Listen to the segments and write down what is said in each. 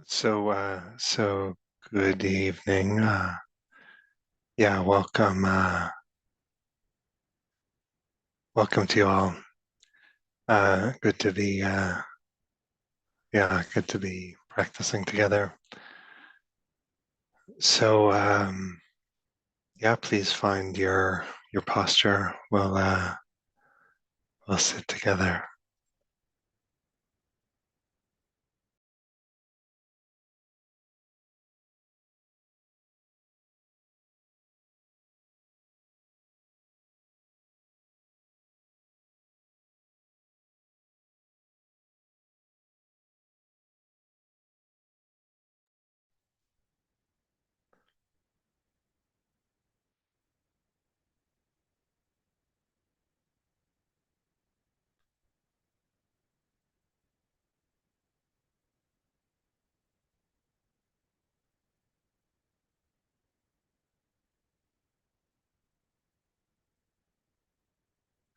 So good evening. Yeah, welcome. Welcome to you all. Good to be. Yeah, good to be practicing together. So, yeah, please find your posture. We'll sit together.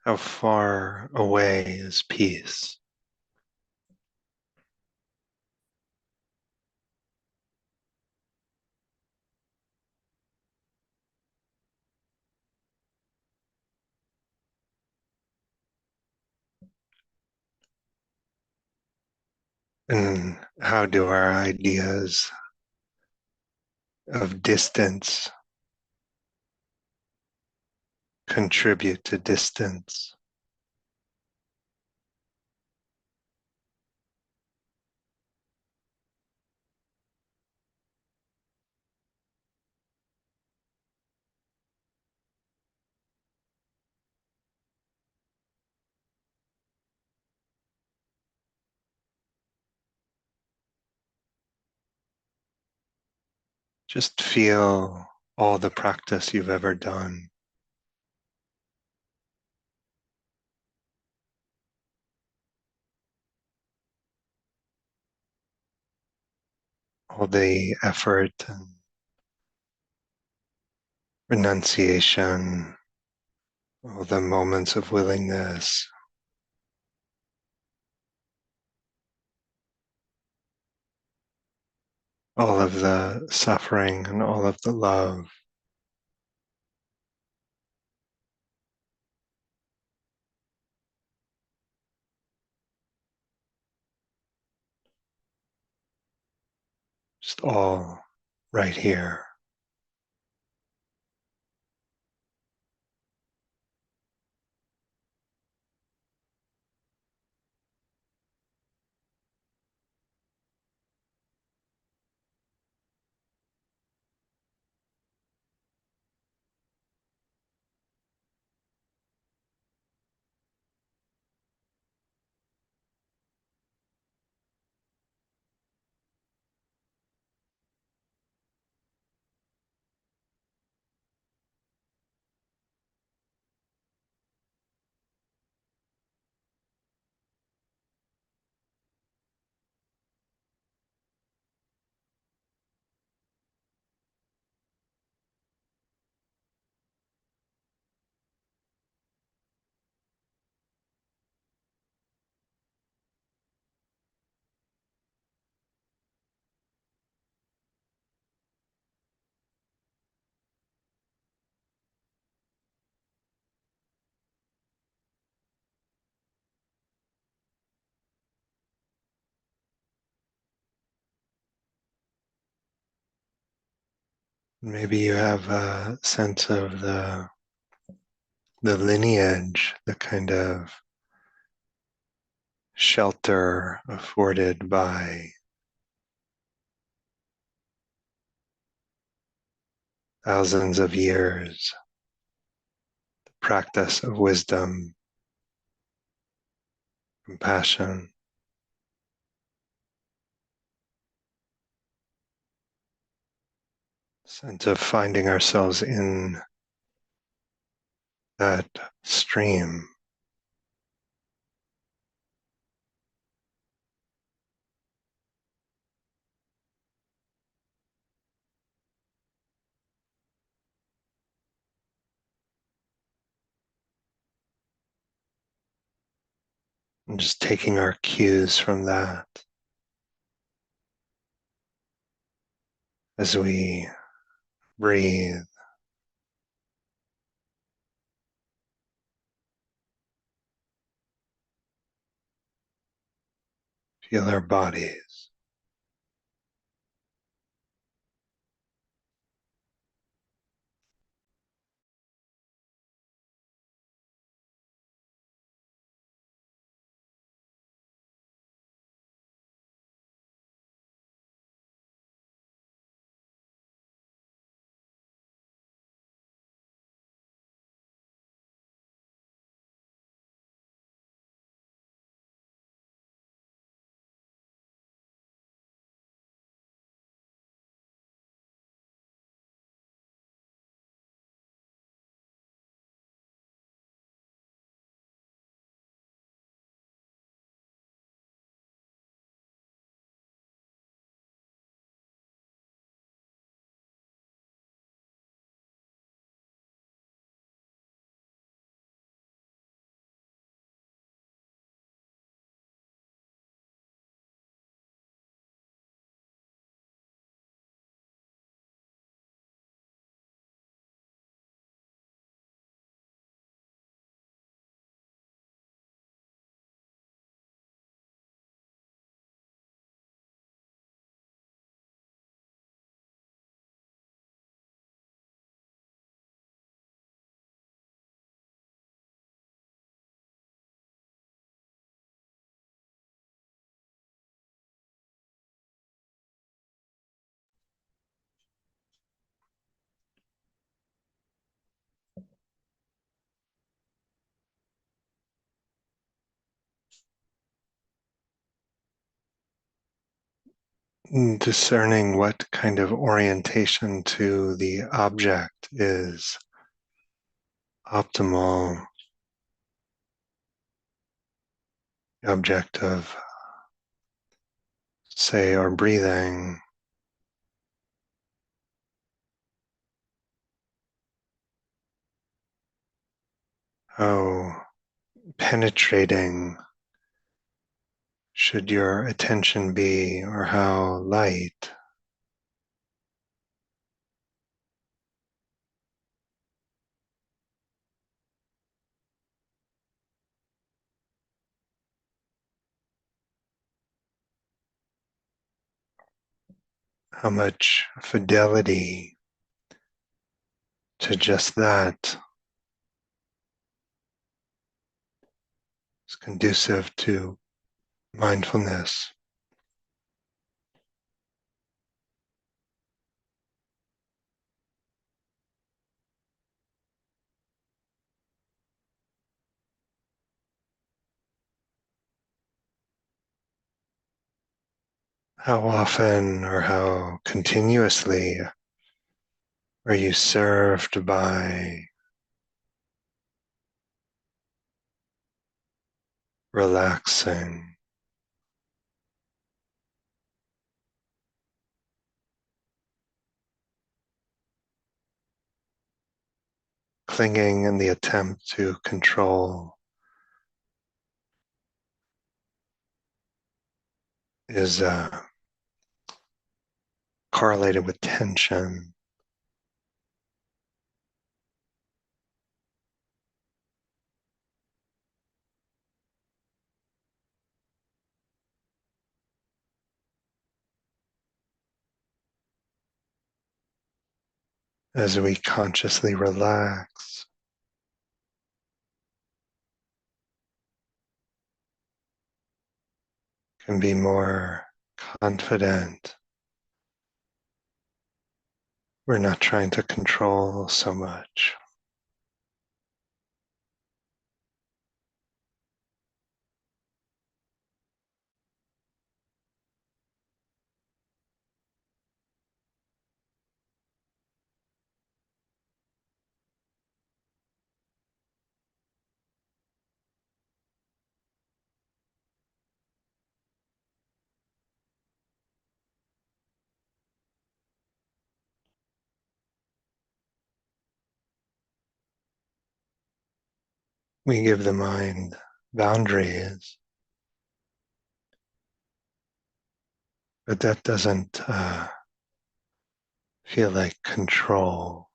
How far away is peace? And how do our ideas of distance contribute to distance? Just feel all the practice you've ever done, all the effort and renunciation, all the moments of willingness, all of the suffering and all of the love. Just all right here. Maybe you have a sense of the lineage, the kind of shelter afforded by thousands of years, the practice of wisdom, compassion, sense of finding ourselves in that stream. And just taking our cues from that. as we breathe, feel our bodies. Discerning what kind of orientation to the object is optimal, object of, say, our breathing, how penetrating should your attention be, or how light, how much fidelity to just that is conducive to mindfulness. How often or how continuously are you served by relaxing, clinging in the attempt to control is correlated with tension. As we consciously relax, can be more confident. We're not trying to control so much. We give the mind boundaries, but that doesn't feel like control.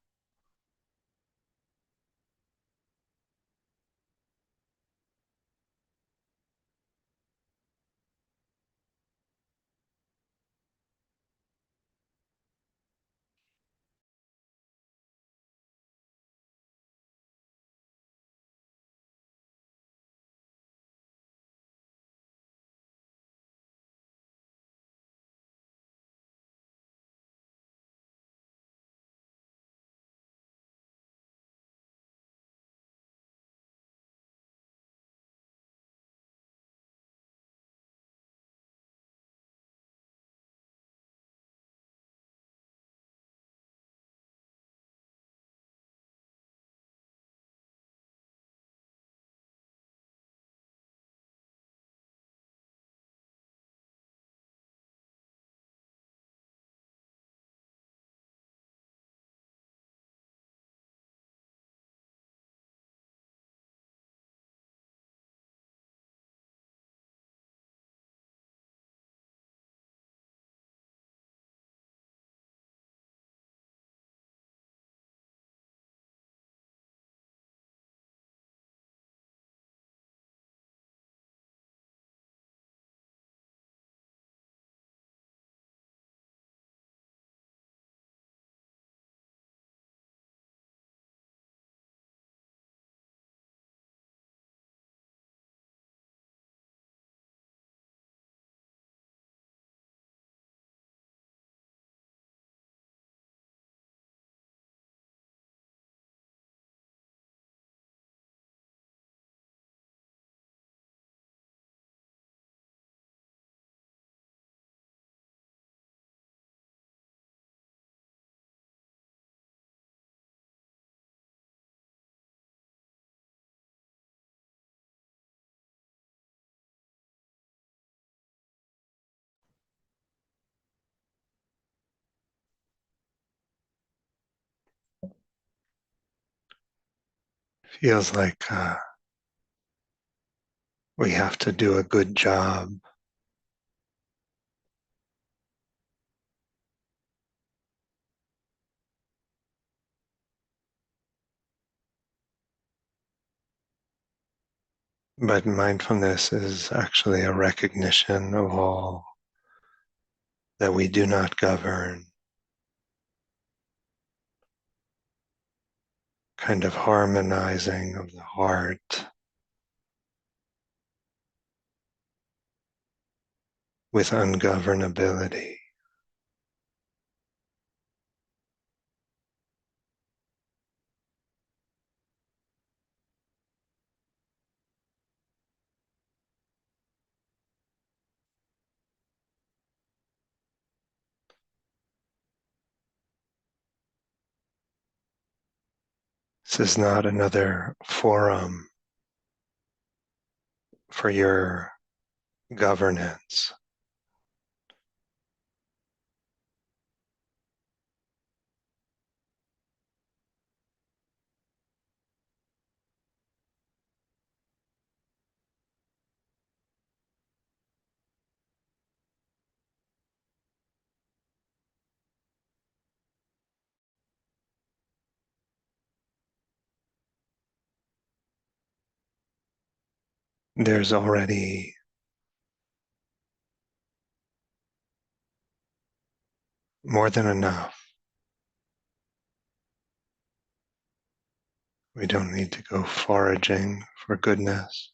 Feels like we have to do a good job, but mindfulness is actually a recognition of all that we do not govern, kind of harmonizing of the heart with ungovernability. This is not another forum for your governance. There's already more than enough. We don't need to go foraging for goodness.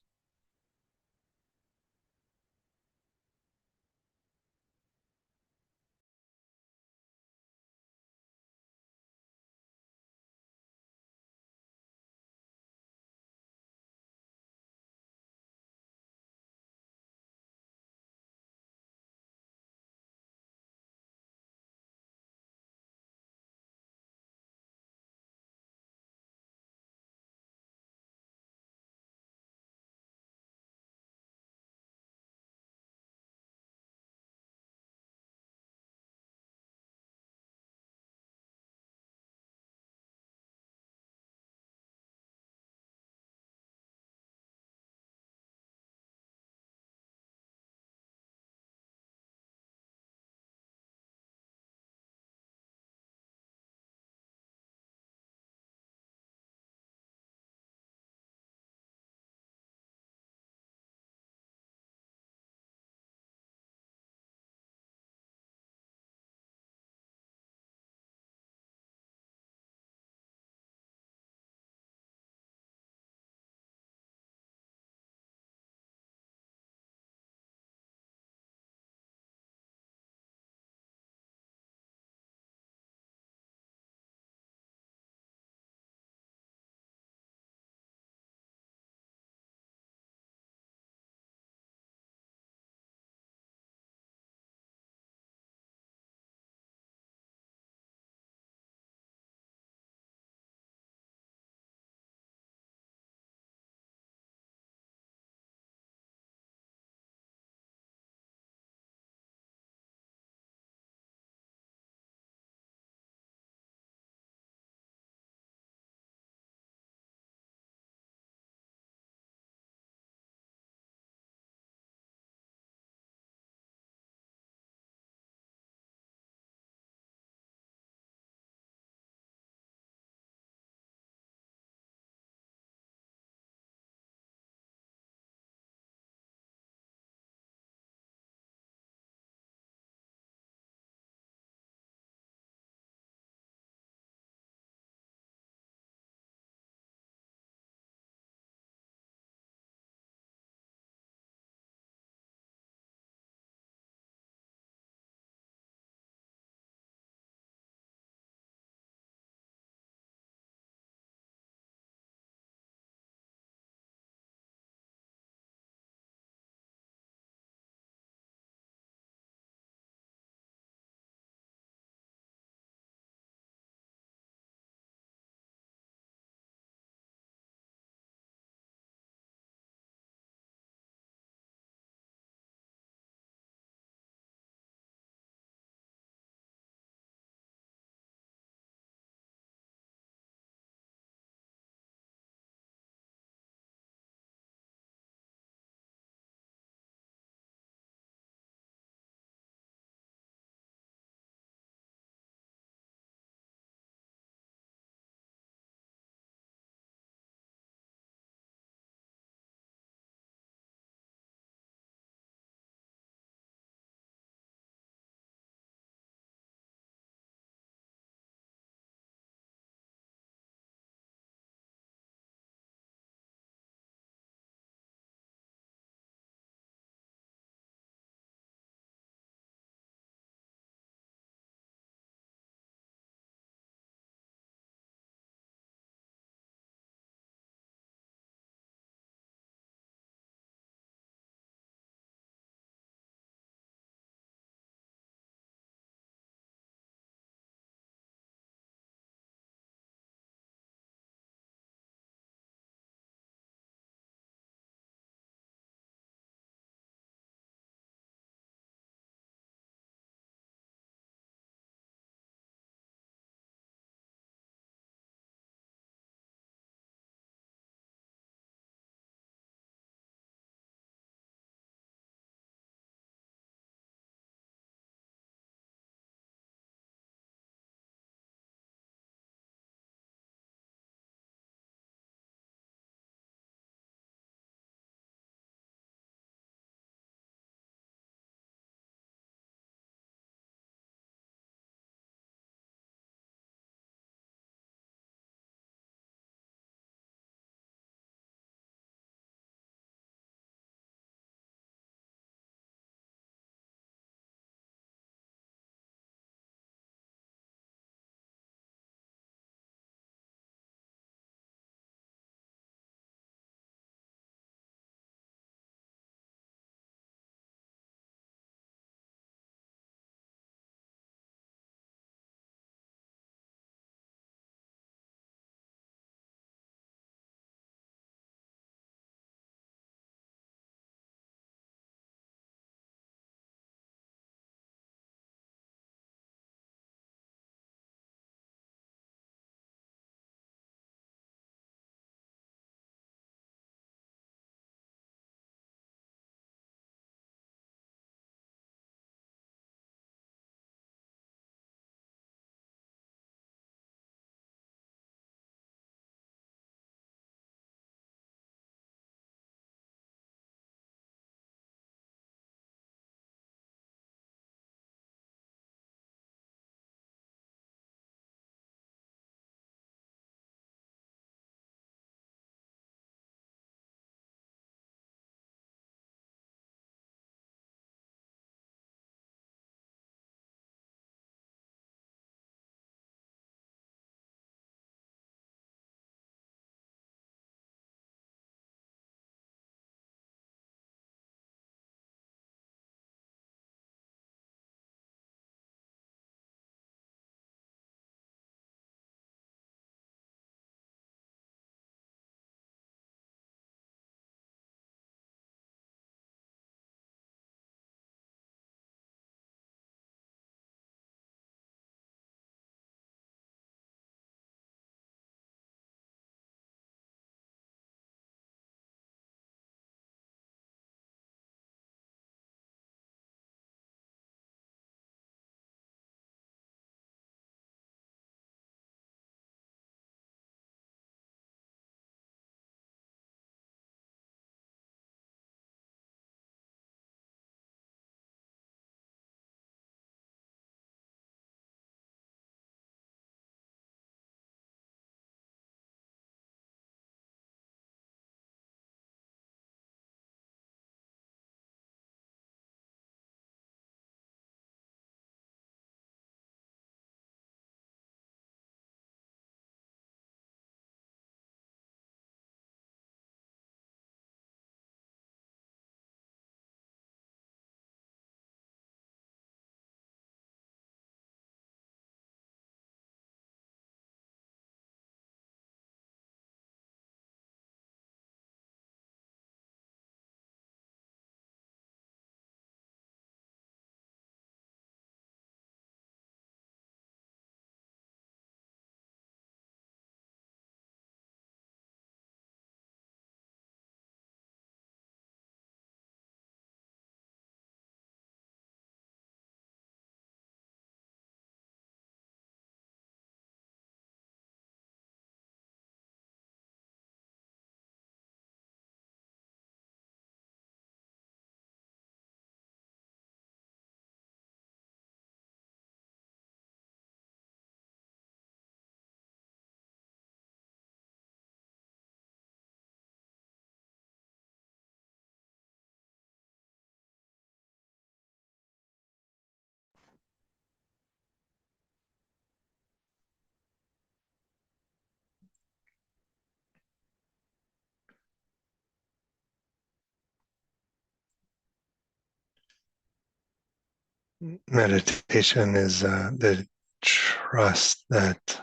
Meditation is the trust that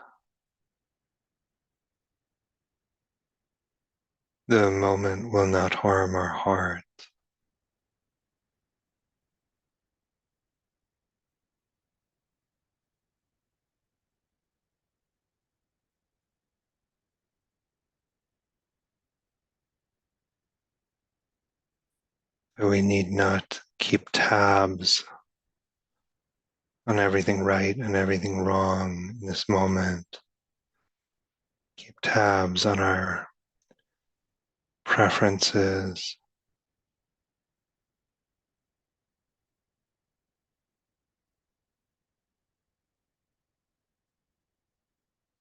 the moment will not harm our heart. We need not keep tabs on everything right and everything wrong in this moment. Keep tabs on our preferences.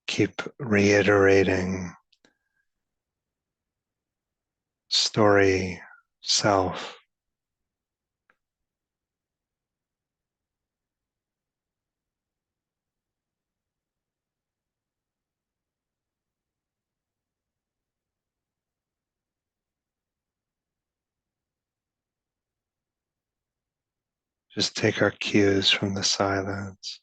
Keep reiterating story, self. Just take our cues from the silence.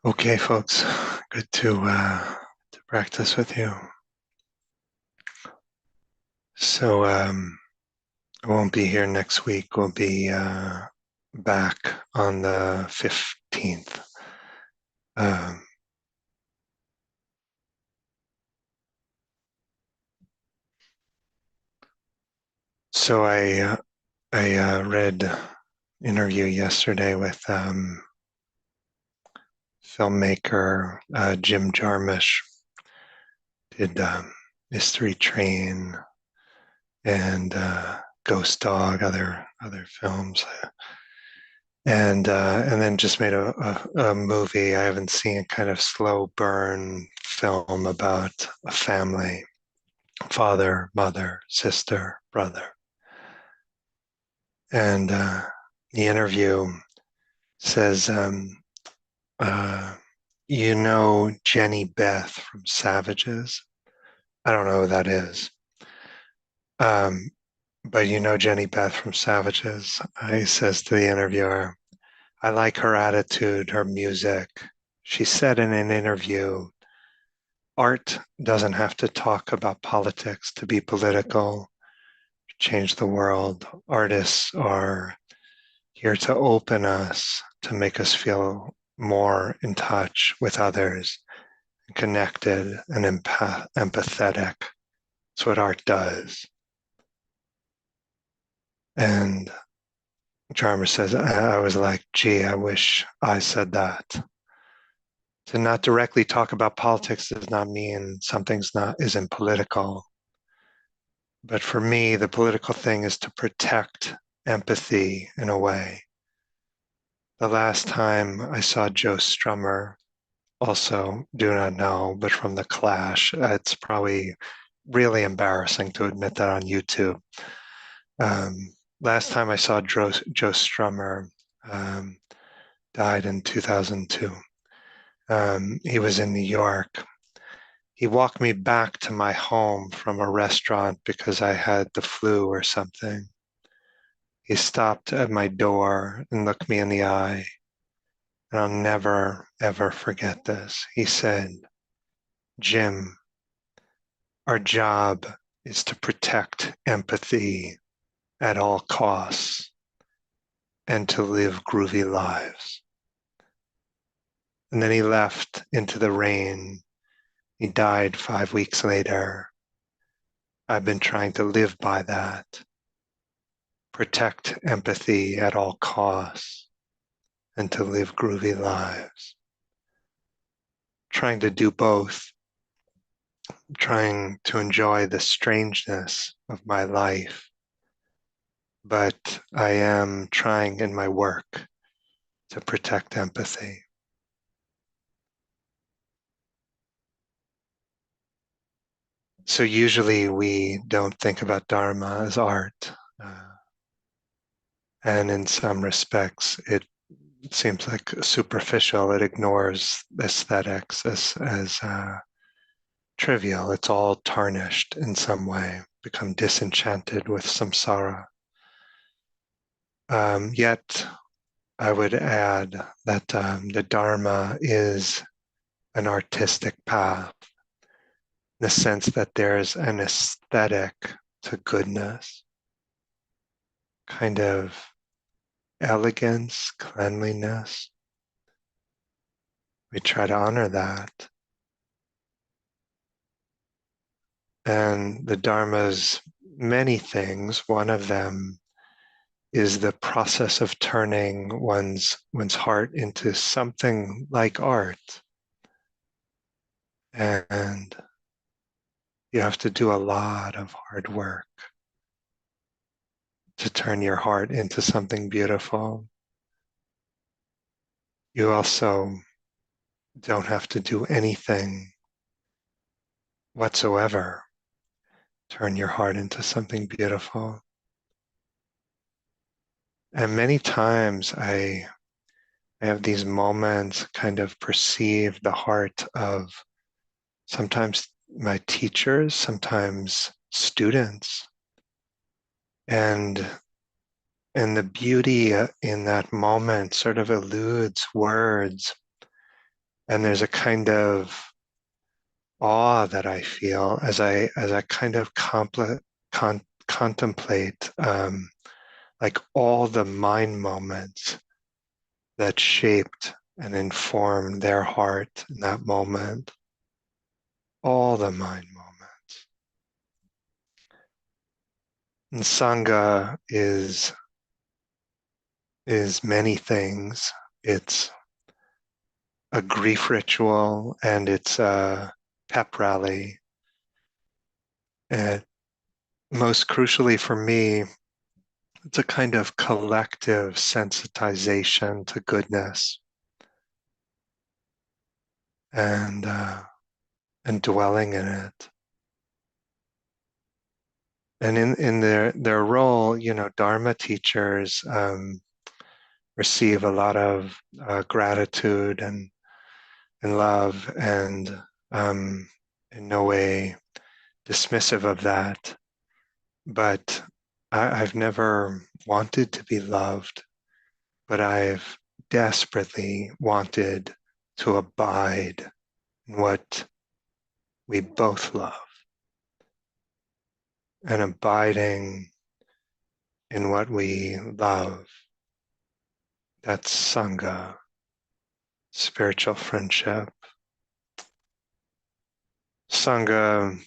Okay, folks, good to practice with you. So I won't be here next week. We'll be back on the 15th. Um, so I read an interview yesterday with filmmaker Jim Jarmusch. Did Mystery Train and Ghost Dog, other films. And then just made a movie I haven't seen, kind of slow burn film about a family, father, mother, sister, brother. And the interview says, uh, you know Jenny Beth from Savages? I don't know who that is. Um, but you know Jenny Beth from Savages? He says to the interviewer, I like her attitude, her music. She said in an interview, art doesn't have to talk about politics to be political, to change the world. Artists are here to open us, to make us feel more in touch with others, connected and empathetic. That's what art does. And Charmer says, I was like, gee, I wish I said that. To not directly talk about politics does not mean something's not isn't political. But for me, the political thing is to protect empathy in a way. The last time I saw Joe Strummer, also do not know, but from The Clash, it's probably really embarrassing to admit that on YouTube. Last time I saw Joe Strummer, um, died in 2002. He was in New York. He walked me back to my home from a restaurant because I had the flu or something. He stopped at my door and looked me in the eye. And I'll never, ever forget this. He said, Jim, our job is to protect empathy at all costs and to live groovy lives. And then he left into the rain. He died 5 weeks later. I've been trying to live by that. Protect empathy at all costs and to live groovy lives. Trying to do both, trying to enjoy the strangeness of my life, but I am trying in my work to protect empathy. So usually we don't think about Dharma as art. And in some respects, it seems like superficial. It ignores aesthetics as trivial. It's all tarnished in some way, become disenchanted with samsara. Yet, I would add that the Dharma is an artistic path in the sense that there's an aesthetic to goodness, kind of elegance, cleanliness. We try to honor that. And the Dharma's many things. One of them is the process of turning one's heart into something like art. And you have to do a lot of hard work to turn your heart into something beautiful. You also don't have to do anything whatsoever. Turn your heart into something beautiful. And many times I have these moments, kind of perceive the heart of sometimes my teachers, sometimes students. And and the beauty in that moment sort of eludes words. And there's a kind of awe that I feel as I kind of contemplate like all the mind moments that shaped and informed their heart in that moment, all the mind moments. And Sangha is many things. It's a grief ritual and it's a pep rally. And most crucially for me, it's a kind of collective sensitization to goodness and and dwelling in it. And in their role, Dharma teachers receive a lot of gratitude and love, and in no way dismissive of that. But I've never wanted to be loved, but I've desperately wanted to abide in what we both love, and abiding in what we love. That's Sangha, spiritual friendship. Sangha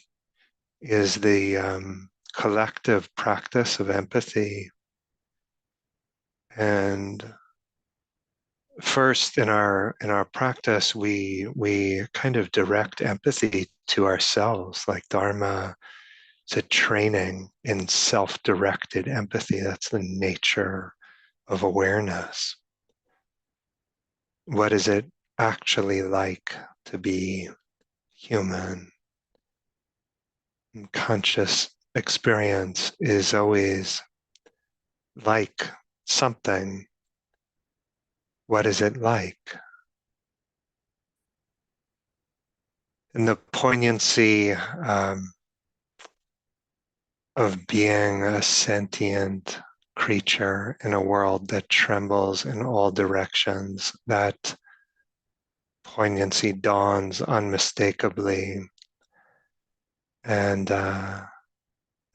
is the collective practice of empathy. And first in our practice, we kind of direct empathy to ourselves, like Dharma. It's a training in self-directed empathy. That's the nature of awareness. What is it actually like to be human? And conscious experience is always like something. What is it like? And the poignancy of being a sentient creature in a world that trembles in all directions, that poignancy dawns unmistakably. And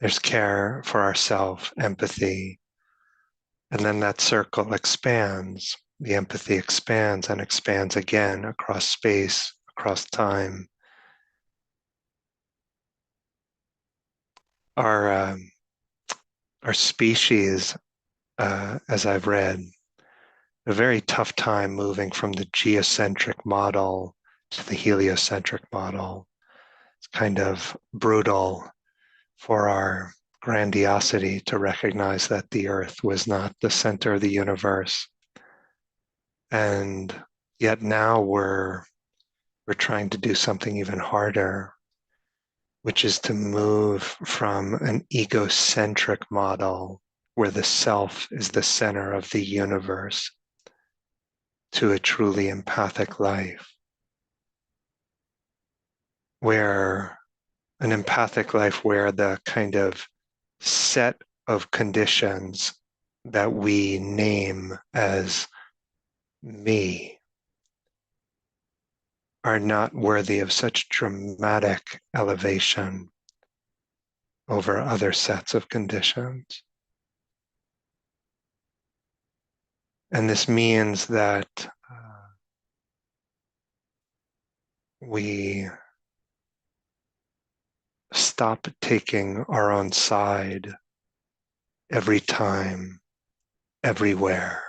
there's care for ourselves, empathy. And then that circle expands. The empathy expands and expands again across space, across time. Our our species, as I've read, a very tough time moving from the geocentric model to the heliocentric model. It's kind of brutal for our grandiosity to recognize that the Earth was not the center of the universe. And yet now we're trying to do something even harder, which is to move from an egocentric model where the self is the center of the universe to a truly empathic life, where an empathic life where the kind of set of conditions that we name as me are not worthy of such dramatic elevation over other sets of conditions. And this means that we stop taking our own side every time, everywhere.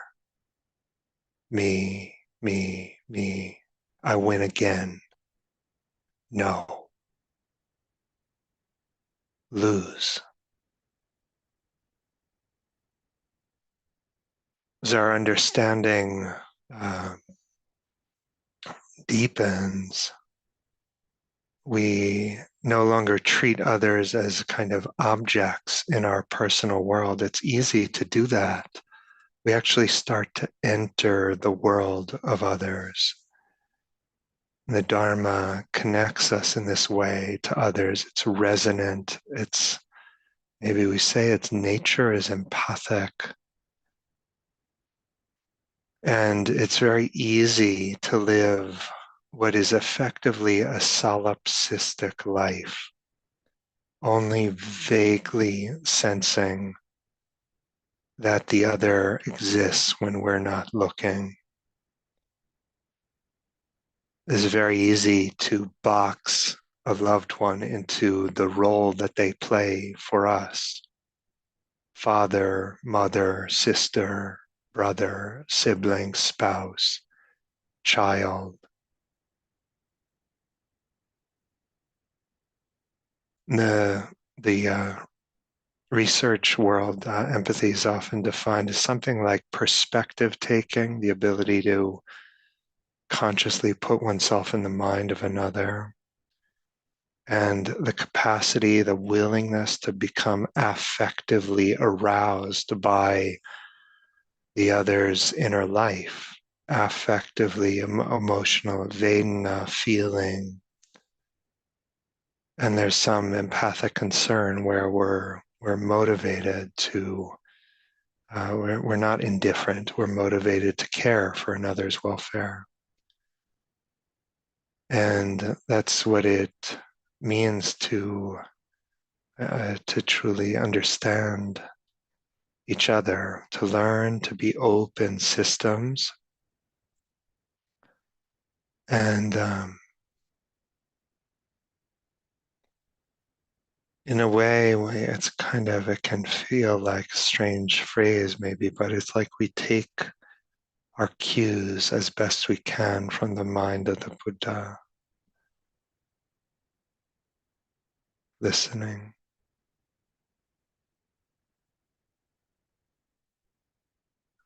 Me, me, me. I win again. No. Lose. As our understanding deepens, we no longer treat others as kind of objects in our personal world. It's easy to do that. We actually start to enter the world of others. The Dharma connects us in this way to others. It's resonant. It's, maybe we say, its nature is empathic. And it's very easy to live what is effectively a solipsistic life, only vaguely sensing that the other exists when we're not looking. It's very easy to box a loved one into the role that they play for us: father, mother, sister, brother, sibling, spouse, child. The research world, empathy is often defined as something like perspective taking, the ability to consciously put oneself in the mind of another, and the capacity, the willingness to become affectively aroused by the other's inner life, affectively emotional, Vedana feeling. And there's some empathic concern where we're motivated to, we're not indifferent, we're motivated to care for another's welfare. And that's what it means to truly understand each other, to learn to be open systems. And in a way, it's kind of, it can feel like a strange phrase maybe, but it's like we take our cues as best we can from the mind of the Buddha, listening.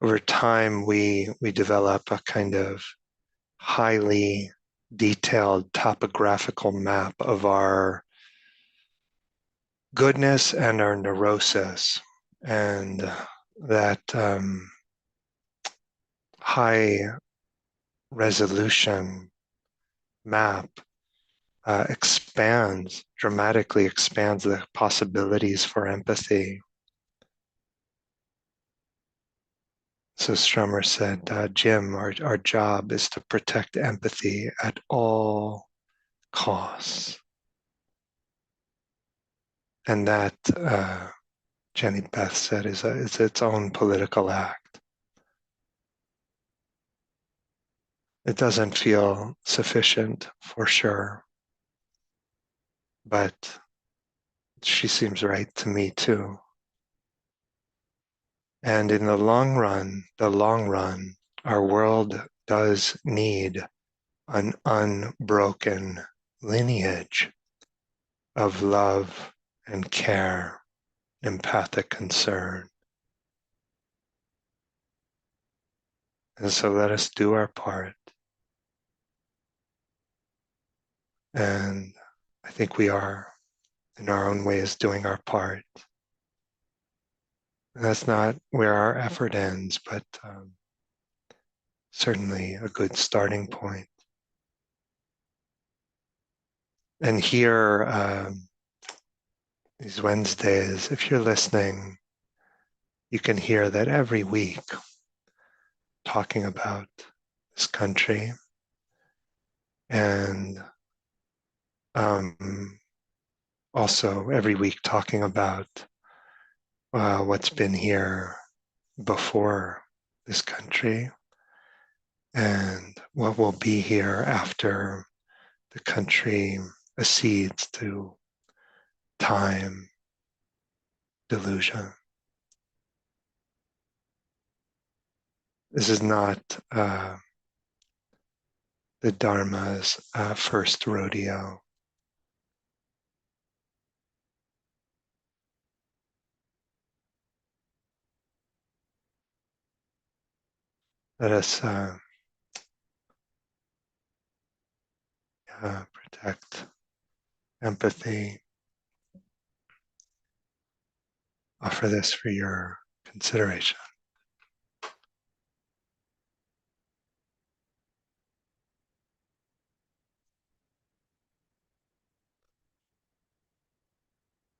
Over time, we develop a kind of highly detailed topographical map of our goodness and our neurosis. And that high resolution map dramatically expands the possibilities for empathy. So Strummer said, Jim, our job is to protect empathy at all costs. And that, Jenny Beth said, is its own political act. It doesn't feel sufficient for sure, but she seems right to me too. And in the long run, our world does need an unbroken lineage of love and care, empathic concern. And so let us do our part. And I think we are, in our own ways, doing our part. And that's not where our effort ends, but certainly a good starting point. And here, these Wednesdays, if you're listening, you can hear that every week talking about this country and also every week talking about what's been here before this country and what will be here after the country accedes to time, delusion. This is not the Dharma's first rodeo. Let us protect empathy. Offer this for your consideration.